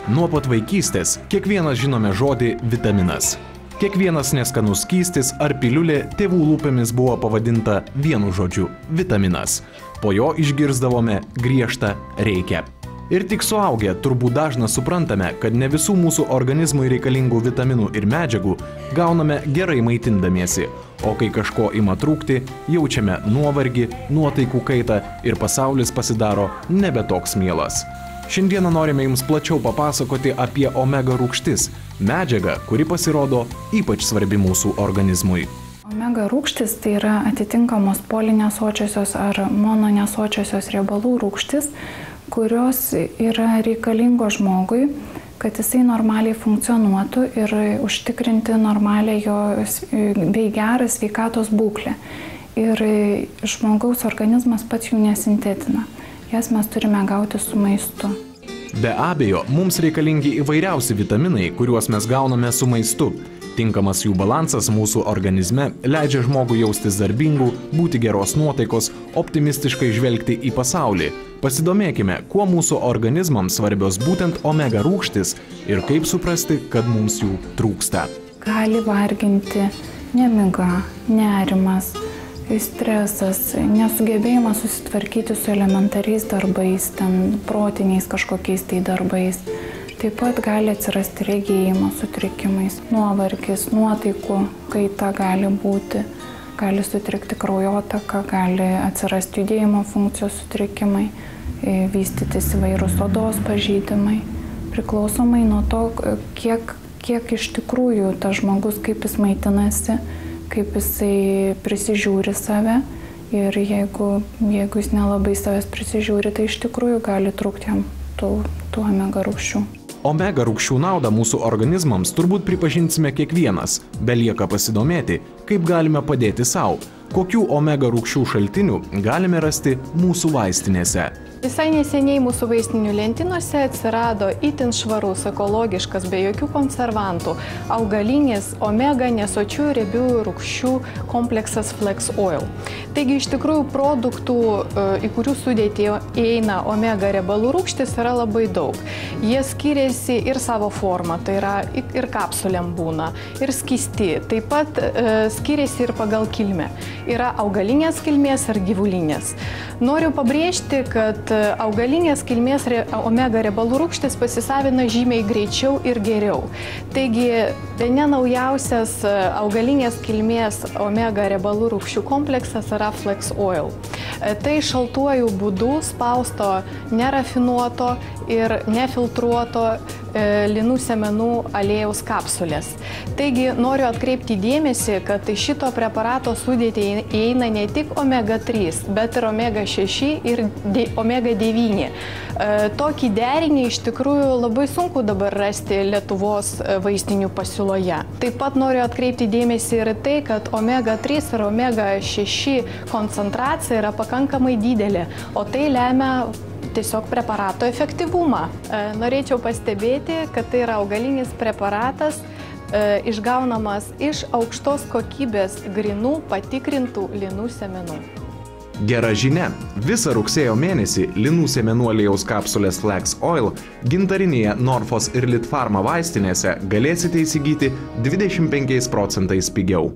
Nuo pat vaikystės kiekvienas žinome žodį vitaminas. Kiekvienas neskanus skystis ar piliulė tėvų lūpomis buvo pavadinta vienu žodžiu – vitaminas. Po jo išgirsdavome griežtą reikia. Ir tik suaugę turbūt dažnas suprantame, kad ne visų mūsų organizmui reikalingų vitaminų ir medžiagų gauname gerai maitindamiesi, o kai kažko ima trūkti, jaučiame nuovargį, nuotaikų kaitą ir pasaulis pasidaro nebe toks mielas. Šiandieną norime jums plačiau papasakoti apie omega rūgštis, medžiagą, kuri pasirodo ypač svarbi mūsų organizmui. Omega rūgštis tai yra atitinkamos polinesočiosios ar mononesočiosios riebalų rūgštis, kurios yra reikalingos žmogui, kad jisai normaliai funkcionuotų ir užtikrinti normalią jo bei gerą sveikatos būklę. Ir žmogaus organizmas pats jų nesintetina. Jas mes turime gauti su maistu. Be abejo, mums reikalingi įvairiausi vitaminai, kuriuos mes gauname su maistu. Tinkamas jų balansas mūsų organizme leidžia žmogui jaustis darbingų, būti geros nuotaikos, optimistiškai žvelgti į pasaulį. Pasidomėkime, kuo mūsų organizmams svarbios būtent omega rūgštis ir kaip suprasti, kad mums jų trūksta. Gali varginti nemiga, nerimas, stresas, nesugebėjimas susitvarkyti su elementariais darbais, protiniais kažkokiais tai darbais. Taip pat gali atsirasti regėjimo sutrikimais, nuovargis, nuotaikų kaita gali būti, gali sutrikti kraujotaka, gali atsirasti judėjimo funkcijos sutrikimai, vystytis įvairūs odos pažeidimai. Priklausomai nuo to, kiek iš tikrųjų tas žmogus, kaip jis maitinasi, kaip jisai prisižiūri save ir jeigu jis nelabai savęs prisižiūri, tai iš tikrųjų gali trūkti jam tų omega rūgščių. Omega rūgščių naudą mūsų organizmams turbūt pripažinsime kiekvienas. Belieka pasidomėti, kaip galime padėti sau, kokių omega rūgščių šaltinių galime rasti mūsų vaistinėse. Visai neseniai mūsų vaistinių lentynose atsirado itin švarus, ekologiškas, be jokių konservantų, augalinis omega nesočiųjų riebiųjų rūgščių kompleksas Flex Oil. Taigi iš tikrųjų produktų, į kurių sudėtį įeina omega riebalų rūgštis, yra labai daug. Jie skiriasi ir savo formą, tai yra ir kapsulėm būna, ir skysti, taip pat skiriasi ir pagal kilmę. Yra augalinės kilmės ar gyvulinės. Noriu pabrėžti, kad augalinės kilmės omega riebalų rūgštis pasisavina žymiai greičiau ir geriau. Taigi, bene naujausias augalinės kilmės omega riebalų rūgščių kompleksas yra Flex Oil. Tai šaltuoju būdu spausto nerafinuoto ir nefiltruoto linų sėmenų aliejaus kapsulės. Taigi noriu atkreipti dėmesį, kad į šito preparato sudėtį įeina ne tik omega 3, bet ir omega 6 ir omega 9. Tokį derinį iš tikrųjų labai sunku dabar rasti Lietuvos vaistinių pasiūloje. Taip pat noriu atkreipti dėmesį ir tai, kad omega 3 ir omega 6 koncentracija yra pakankamai didelė, o tai lemia tiesiog preparato efektyvumą. Norėčiau pastebėti, kad tai yra augalinis preparatas, išgaunamas iš aukštos kokybės grinų patikrintų linų sėmenų. Gera žinia, visą rugsėjo mėnesį linų sėmenų aliejaus kapsulės Flex Oil gintarinėje Norfos ir Litfarma vaistinėse galėsite įsigyti 25% pigiau.